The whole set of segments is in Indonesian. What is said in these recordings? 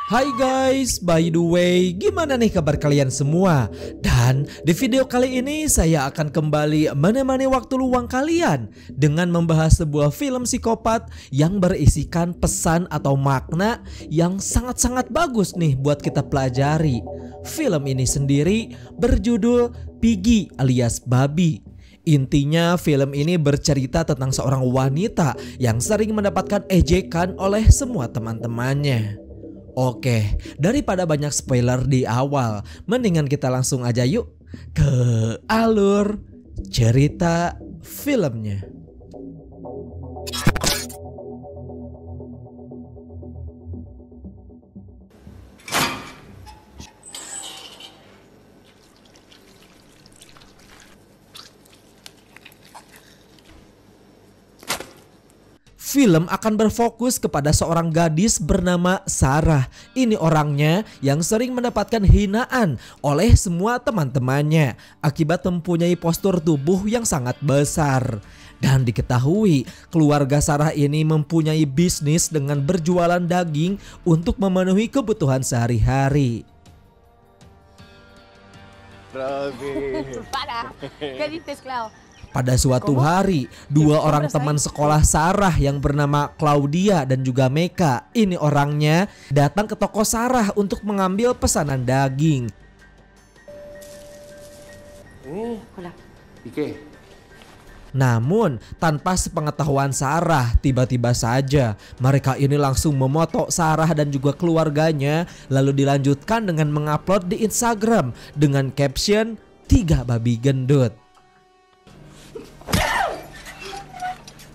Hai guys, by the way, gimana nih kabar kalian semua? Dan di video kali ini saya akan kembali menemani waktu luang kalian dengan membahas sebuah film psikopat yang berisikan pesan atau makna yang sangat-sangat bagus nih buat kita pelajari. Film ini sendiri berjudul Piggy alias Babi. Intinya film ini bercerita tentang seorang wanita yang sering mendapatkan ejekan oleh semua teman-temannya. Oke, daripada banyak spoiler di awal, mendingan kita langsung aja yuk ke alur cerita filmnya. Film akan berfokus kepada seorang gadis bernama Sarah. Ini orangnya yang sering mendapatkan hinaan oleh semua teman-temannya akibat mempunyai postur tubuh yang sangat besar. Dan diketahui keluarga Sarah ini mempunyai bisnis dengan berjualan daging untuk memenuhi kebutuhan sehari-hari. Para, ¿qué dices, Clau? Pada suatu hari, dua orang teman sekolah Sarah yang bernama Claudia dan juga Meka, ini orangnya datang ke toko Sarah untuk mengambil pesanan daging. Hola. Namun tanpa sepengetahuan Sarah, tiba-tiba saja mereka ini langsung memoto Sarah dan juga keluarganya, lalu dilanjutkan dengan mengupload di Instagram dengan caption 3 babi gendut.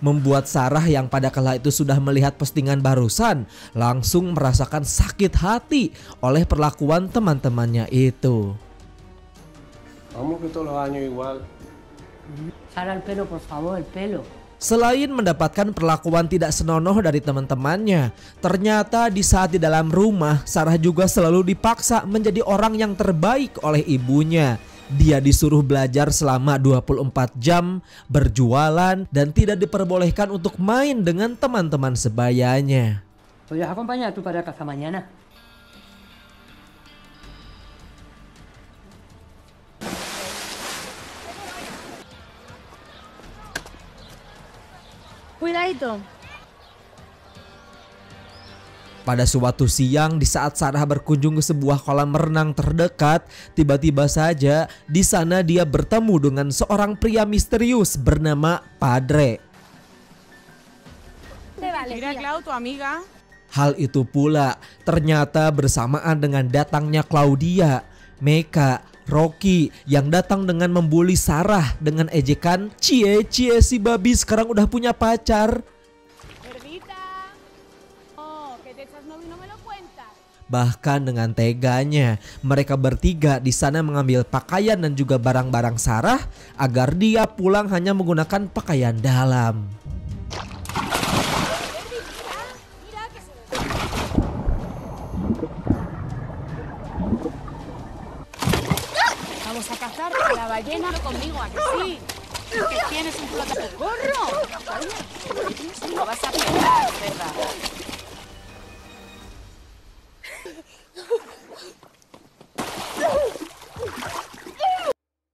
Membuat Sarah yang pada kala itu sudah melihat postingan barusan langsung merasakan sakit hati oleh perlakuan teman-temannya itu. Vamos que todos los años igual. Sara, el pelo, por favor, el pelo. Selain mendapatkan perlakuan tidak senonoh dari teman-temannya, ternyata di saat di dalam rumah Sarah juga selalu dipaksa menjadi orang yang terbaik oleh ibunya. Dia disuruh belajar selama 24 jam, berjualan, dan tidak diperbolehkan untuk main dengan teman-teman sebayanya. ¿Podrías acompañar a tu padre a casa mañana? Cuidadito. Pada suatu siang di saat Sarah berkunjung ke sebuah kolam renang terdekat, tiba-tiba saja di sana dia bertemu dengan seorang pria misterius bernama Padre. Mira, Clau, tu amiga. Hal itu pula ternyata bersamaan dengan datangnya Claudia, Meka, Rocky yang datang dengan membuli Sarah dengan ejekan, "Cie si babi sekarang udah punya pacar." Bahkan dengan teganya, mereka bertiga di sana mengambil pakaian dan juga barang-barang Sarah agar dia pulang hanya menggunakan pakaian dalam. Vamos a cazar a la ballena conmigo, ¿a que sí? Que tienes un flotagorro. No vas a pegar, ¿verdad?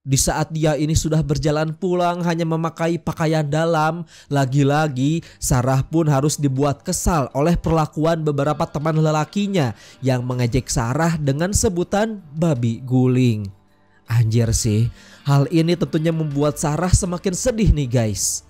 Di saat dia ini sudah berjalan pulang hanya memakai pakaian dalam, lagi-lagi Sarah pun harus dibuat kesal oleh perlakuan beberapa teman lelakinya yang mengejek Sarah dengan sebutan babi guling. Anjir sih, hal ini tentunya membuat Sarah semakin sedih nih guys.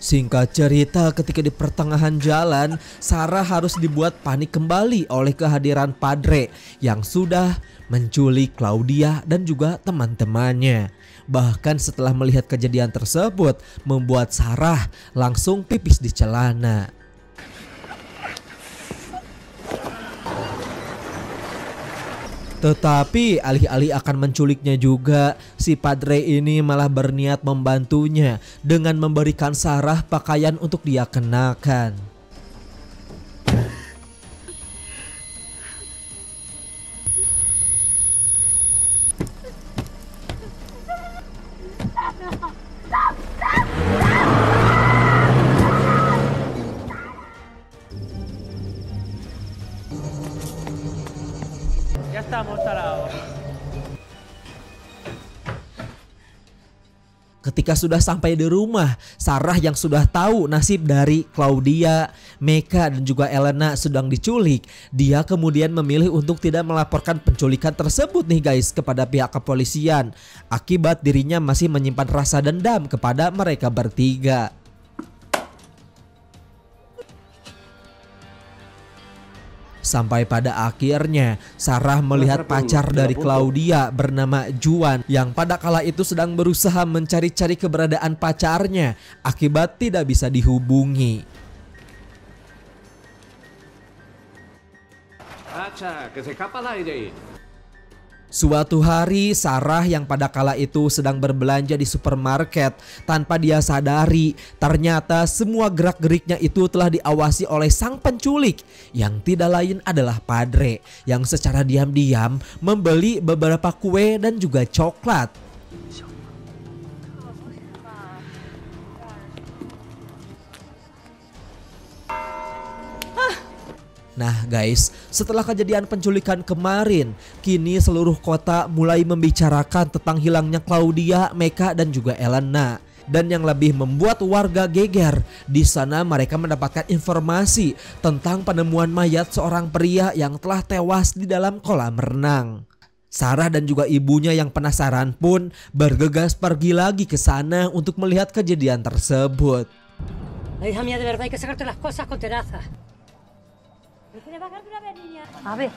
Singkat cerita, ketika di pertengahan jalan, Sarah harus dibuat panik kembali oleh kehadiran Padre yang sudah menculik Claudia dan juga teman-temannya. Bahkan setelah melihat kejadian tersebut, membuat Sarah langsung pipis di celana. Tetapi alih-alih akan menculiknya juga, si Padre ini malah berniat membantunya dengan memberikan Sarah pakaian untuk dia kenakan. Ya estamos tarados. Ketika sudah sampai di rumah, Sarah yang sudah tahu nasib dari Claudia, Mecca dan juga Elena sedang diculik, dia kemudian memilih untuk tidak melaporkan penculikan tersebut nih guys kepada pihak kepolisian. Akibat dirinya masih menyimpan rasa dendam kepada mereka bertiga. Sampai pada akhirnya Sarah melihat pacar dari Claudia bernama Juan yang pada kala itu sedang berusaha mencari-cari keberadaan pacarnya akibat tidak bisa dihubungi. Acha, que se escapa el aire. Suatu hari Sarah yang pada kala itu sedang berbelanja di supermarket, tanpa dia sadari ternyata semua gerak-geriknya itu telah diawasi oleh sang penculik yang tidak lain adalah Padre yang secara diam-diam membeli beberapa kue dan juga coklat. Nah guys, setelah kejadian penculikan kemarin, kini seluruh kota mulai membicarakan tentang hilangnya Claudia, Mecca dan juga Elena. Dan yang lebih membuat warga geger, di sana mereka mendapatkan informasi tentang penemuan mayat seorang pria yang telah tewas di dalam kolam renang. Sarah dan juga ibunya yang penasaran pun bergegas pergi lagi ke sana untuk melihat kejadian tersebut. Hija mía, de verdad hay que sacarte las cosas con tenaza. A ver.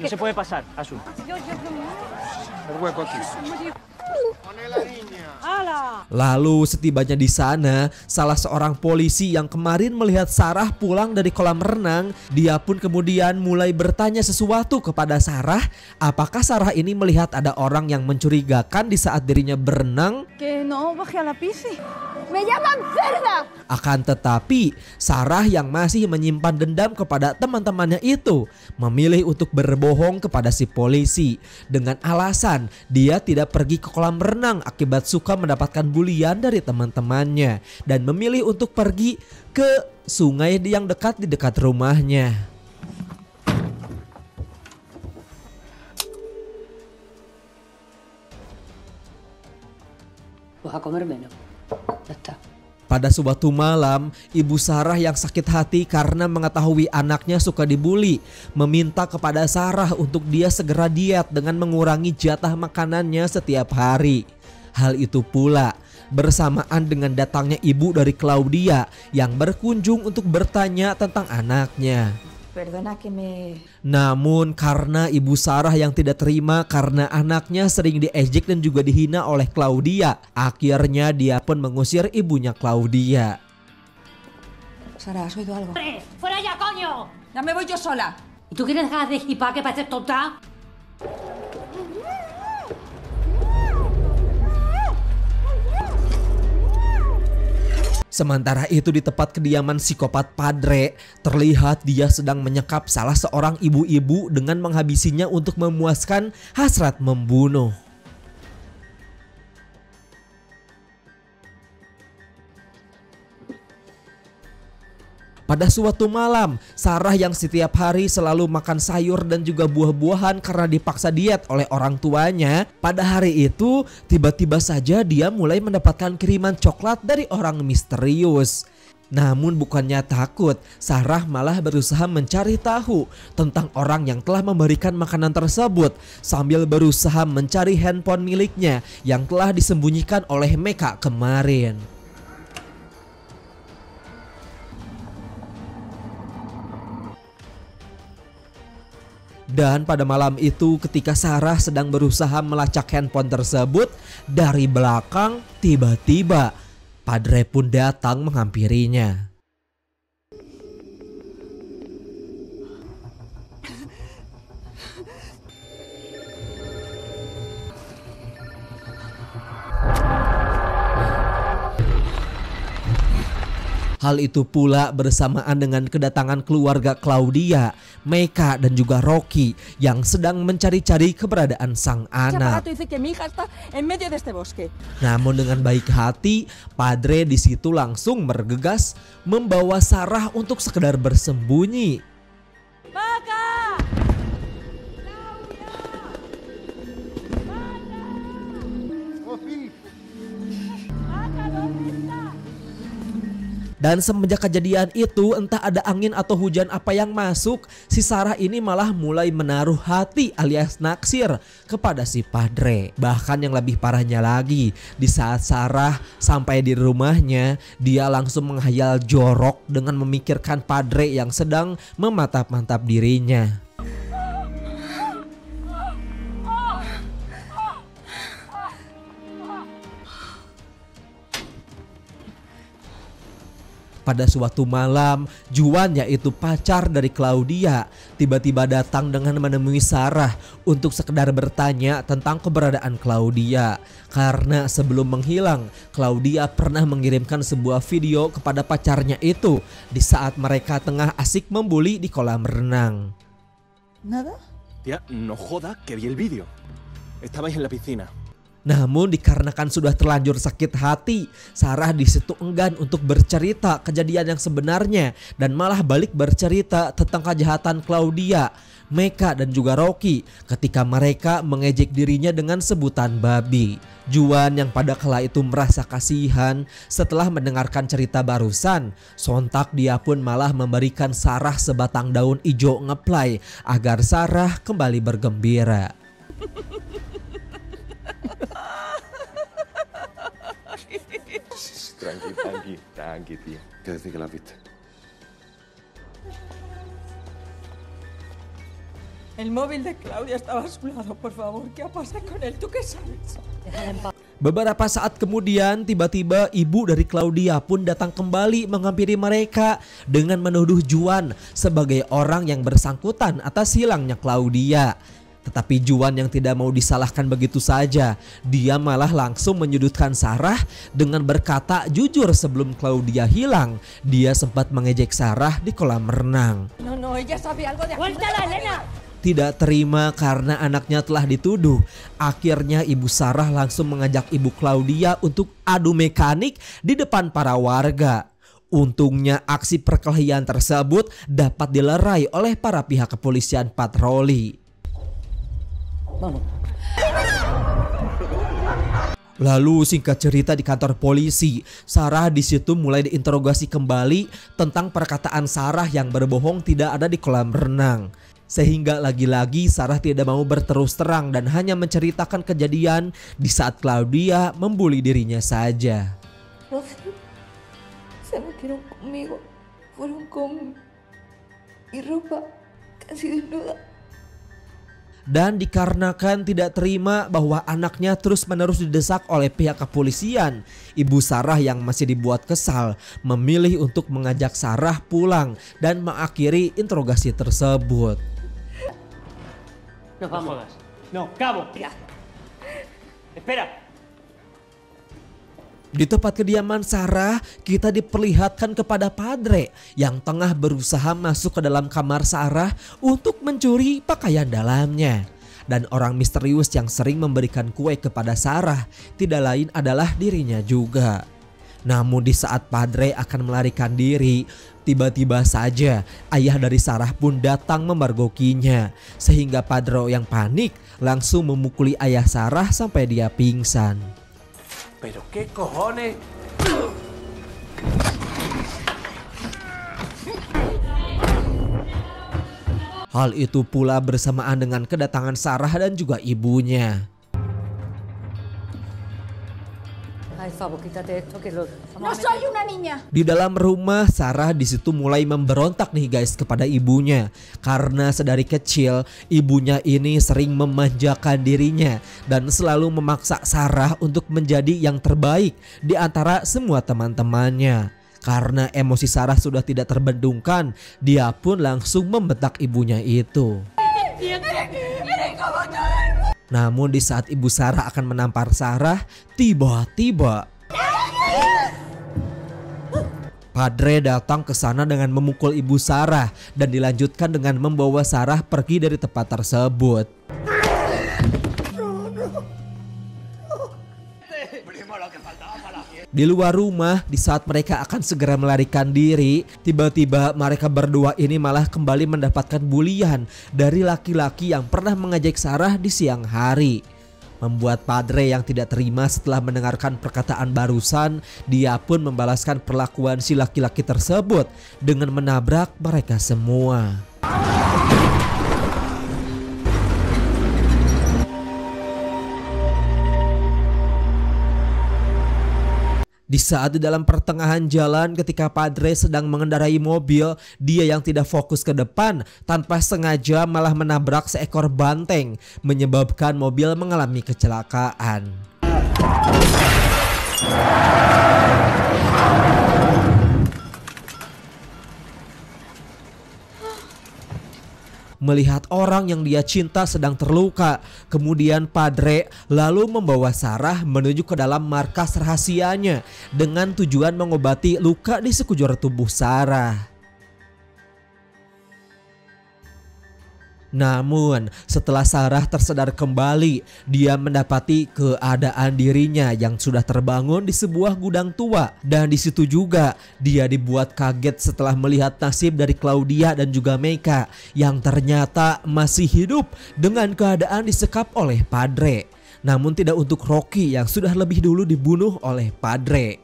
No se puede pasar, Azu. El hueco aquí. Lalu setibanya di sana, salah seorang polisi yang kemarin melihat Sarah pulang dari kolam renang, dia pun kemudian mulai bertanya sesuatu kepada Sarah. Apakah Sarah ini melihat ada orang yang mencurigakan di saat dirinya berenang? Que no baje a la piscina. Me llaman cerda. Akan tetapi Sarah yang masih menyimpan dendam kepada teman-temannya itu memilih untuk berbohong kepada si polisi dengan alasan dia tidak pergi ke kolam renang akibat suka mendapatkan bulian dari teman-temannya dan memilih untuk pergi ke sungai yang di dekat rumahnya. Pues a comer menos. Ya está. Pada suatu malam, ibu Sarah yang sakit hati karena mengetahui anaknya suka dibully, meminta kepada Sarah untuk dia segera diet dengan mengurangi jatah makanannya setiap hari. Hal itu pula bersamaan dengan datangnya ibu dari Claudia yang berkunjung untuk bertanya tentang anaknya. Perdona que me... Namun karena ibu Sarah yang tidak terima karena anaknya sering diejek dan juga dihina oleh Claudia, akhirnya dia pun mengusir ibunya Claudia. Sara, ¿has oído algo? ¡Fuera ya, coño! Ya me voy yo sola. ¿Y tú quieres dejar de hipar que pareces tonta? Sementara itu di tempat kediaman psikopat Padre, terlihat dia sedang menyekap salah seorang ibu-ibu dengan menghabisinya untuk memuaskan hasrat membunuh. Pada suatu malam, Sarah yang setiap hari selalu makan sayur dan juga buah-buahan karena dipaksa diet oleh orang tuanya, pada hari itu tiba-tiba saja dia mulai mendapatkan kiriman coklat dari orang misterius. Namun bukannya takut, Sarah malah berusaha mencari tahu tentang orang yang telah memberikan makanan tersebut sambil berusaha mencari handphone miliknya yang telah disembunyikan oleh Mecca kemarin. Dan pada malam itu ketika Sarah sedang berusaha melacak handphone tersebut, dari belakang tiba-tiba Padre pun datang menghampirinya. Hal itu pula bersamaan dengan kedatangan keluarga Claudia, Meika dan juga Rocky yang sedang mencari-cari keberadaan sang anak. Namun dengan baik hati, Padre di situ langsung bergegas membawa Sarah untuk sekedar bersembunyi. Dan semenjak kejadian itu, entah ada angin atau hujan apa yang masuk, si Sarah ini malah mulai menaruh hati alias naksir kepada si Padre. Bahkan yang lebih parahnya lagi, di saat Sarah sampai di rumahnya, dia langsung menghayal jorok dengan memikirkan Padre yang sedang memantap-mantap dirinya. Pada suatu malam, Juan yaitu pacar dari Claudia tiba-tiba datang dengan menemui Sarah untuk sekedar bertanya tentang keberadaan Claudia. Karena sebelum menghilang, Claudia pernah mengirimkan sebuah video kepada pacarnya itu di saat mereka tengah asik membuli di kolam renang. ¿Nada? Tía, no joda que vi el vídeo. Estabais en la piscina. Namun dikarenakan sudah terlanjur sakit hati, Sarah di situ enggan untuk bercerita kejadian yang sebenarnya dan malah balik bercerita tentang kejahatan Claudia, Meika dan juga Rocky ketika mereka mengejek dirinya dengan sebutan babi. Juan yang pada kala itu merasa kasihan setelah mendengarkan cerita barusan, sontak dia pun malah memberikan Sarah sebatang daun ijo ngeplay agar Sarah kembali bergembira. Tranqui, tío. ¿Qué decir que la viste? El móvil de Claudia estaba a su lado, por favor. ¿Qué ha pasado con él? ¿Tú qué sabes? Beberapa saat kemudian tiba-tiba ibu dari Claudia pun datang kembali menghampiri mereka dengan menuduh Juan sebagai orang yang bersangkutan atas hilangnya Claudia. Tetapi Juan yang tidak mau disalahkan begitu saja, dia malah langsung menyudutkan Sarah dengan berkata jujur sebelum Claudia hilang, dia sempat mengejek Sarah di kolam renang. No, ella sabe algo de... ¡Suéltala, Elena! Tidak terima karena anaknya telah dituduh, akhirnya ibu Sarah langsung mengajak ibu Claudia untuk adu mekanik di depan para warga. Untungnya aksi perkelahian tersebut dapat dilerai oleh para pihak kepolisian patroli. Lalu singkat cerita di kantor polisi, Sarah di situ mulai diinterogasi kembali tentang perkataan Sarah yang berbohong tidak ada di kolam renang. Sehingga lagi-lagi Sarah tidak mau berterus terang dan hanya menceritakan kejadian di saat Claudia membuli dirinya saja. Se metieron conmigo, fueron con mi ropa casi desnuda. Dan dikarenakan tidak terima bahwa anaknya terus-menerus didesak oleh pihak kepolisian, ibu Sarah yang masih dibuat kesal memilih untuk mengajak Sarah pulang dan mengakhiri interogasi tersebut. No jodas. No, cabo. Espera. Di tempat kediaman Sarah, kita diperlihatkan kepada Padre yang tengah berusaha masuk ke dalam kamar Sarah untuk mencuri pakaian dalamnya. Dan orang misterius yang sering memberikan kue kepada Sarah tidak lain adalah dirinya juga. Namun di saat Padre akan melarikan diri, tiba-tiba saja ayah dari Sarah pun datang memergokinya. Sehingga Padre yang panik langsung memukuli ayah Sarah sampai dia pingsan. ¿Pero qué cojones? Hal itu pula bersamaan dengan kedatangan Sarah dan juga ibunya. Ay, Fabo, quítate esto que lo... No soy una niña. Di dalam rumah, Sarah di situ mulai memberontak nih guys kepada ibunya. Karena sedari kecil, ibunya ini sering memanjakan dirinya dan selalu memaksa Sarah untuk menjadi yang terbaik di antara semua teman-temannya. Karena emosi Sarah sudah tidak terbendungkan, dia pun langsung membentak ibunya itu. Namun di saat ibu Sarah akan menampar Sarah, tiba-tiba Padre datang ke sana dengan memukul ibu Sarah dan dilanjutkan dengan membawa Sarah pergi dari tempat tersebut. Di luar rumah, di saat mereka akan segera melarikan diri, tiba-tiba mereka berdua ini malah kembali mendapatkan bulian dari laki-laki yang pernah mengejek Sarah di siang hari. Membuat Padre yang tidak terima setelah mendengarkan perkataan barusan, dia pun membalaskan perlakuan si laki-laki tersebut dengan menabrak mereka semua. Di saat di dalam pertengahan jalan ketika Padre sedang mengendarai mobil, dia yang tidak fokus ke depan tanpa sengaja malah menabrak seekor banteng, menyebabkan mobil mengalami kecelakaan. Melihat orang yang dia cinta sedang terluka, kemudian Padre lalu membawa Sarah menuju ke dalam markas rahasianya dengan tujuan mengobati luka di sekujur tubuh Sarah. Namun setelah Sarah tersadar kembali, dia mendapati keadaan dirinya yang sudah terbangun di sebuah gudang tua. Dan di situ juga dia dibuat kaget setelah melihat nasib dari Claudia dan juga Meika yang ternyata masih hidup dengan keadaan disekap oleh Padre. Namun tidak untuk Rocky yang sudah lebih dulu dibunuh oleh Padre.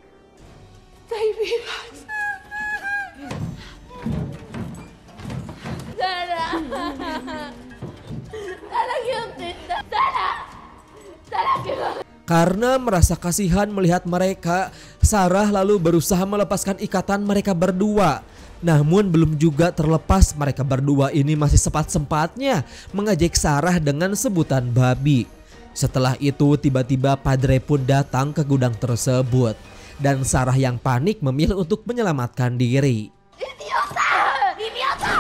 Karena merasa kasihan melihat mereka, Sarah lalu berusaha melepaskan ikatan mereka berdua. Namun belum juga terlepas, mereka berdua ini masih sempat-sempatnya mengejek Sarah dengan sebutan babi. Setelah itu tiba-tiba Padre pun datang ke gudang tersebut. Dan Sarah yang panik memilih untuk menyelamatkan diri. Idiota! Idiota!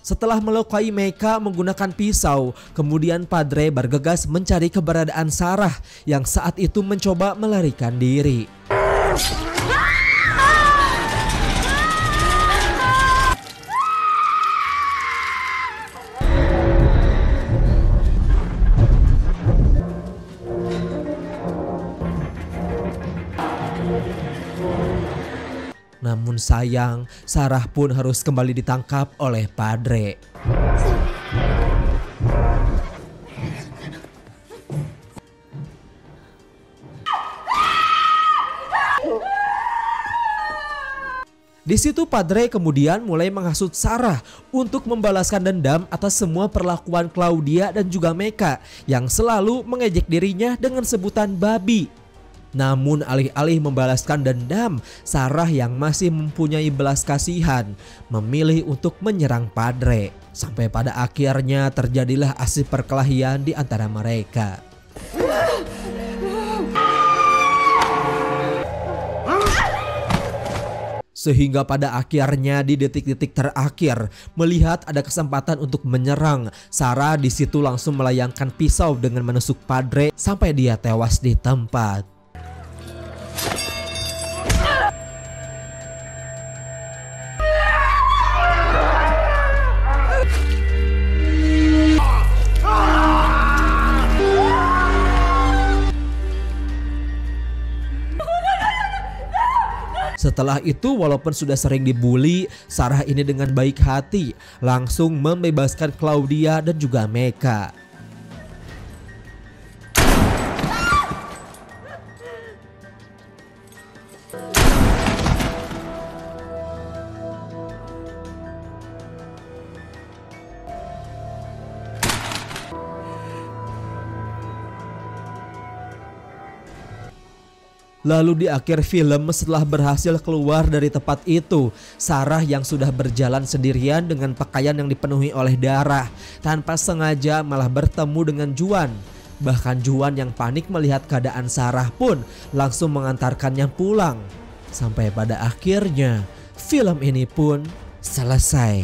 Setelah melukai Meika menggunakan pisau, kemudian Padre bergegas mencari keberadaan Sarah yang saat itu mencoba melarikan diri. Namun sayang, Sarah pun harus kembali ditangkap oleh Padre. Di situ Padre kemudian mulai menghasut Sarah untuk membalaskan dendam atas semua perlakuan Claudia dan juga Meika yang selalu mengejek dirinya dengan sebutan babi. Namun alih-alih membalaskan dendam, Sarah yang masih mempunyai belas kasihan memilih untuk menyerang Padre. Sampai pada akhirnya terjadilah aksi perkelahian di antara mereka. Sehingga pada akhirnya di detik-detik terakhir melihat ada kesempatan untuk menyerang, Sarah di situ langsung melayangkan pisau dengan menusuk Padre sampai dia tewas di tempat. Setelah itu walaupun sudah sering dibully, Sarah ini dengan baik hati langsung membebaskan Claudia dan juga Meika. Lalu di akhir film setelah berhasil keluar dari tempat itu, Sarah yang sudah berjalan sendirian dengan pakaian yang dipenuhi oleh darah tanpa sengaja malah bertemu dengan Juan. Bahkan Juan yang panik melihat keadaan Sarah pun langsung mengantarkannya pulang. Sampai pada akhirnya film ini pun selesai.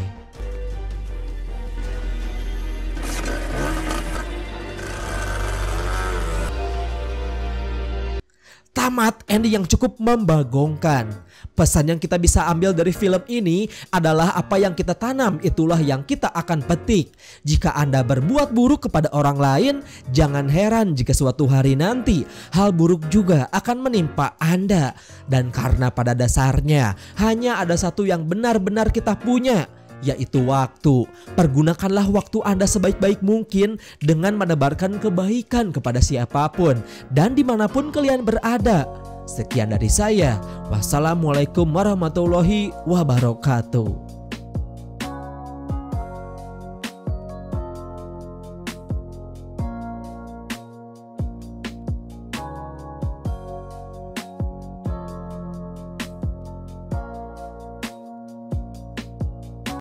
ending yang cukup membagongkan. Pesan yang kita bisa ambil dari film ini adalah apa yang kita tanam itulah yang kita akan petik. Jika Anda berbuat buruk kepada orang lain, jangan heran jika suatu hari nanti hal buruk juga akan menimpa Anda. Dan karena pada dasarnya hanya ada satu yang benar-benar kita punya, yaitu waktu. Pergunakanlah waktu Anda sebaik-baik mungkin dengan menebarkan kebaikan kepada siapapun dan dimanapun kalian berada. Sekian dari saya. Wassalamualaikum warahmatullahi wabarakatuh.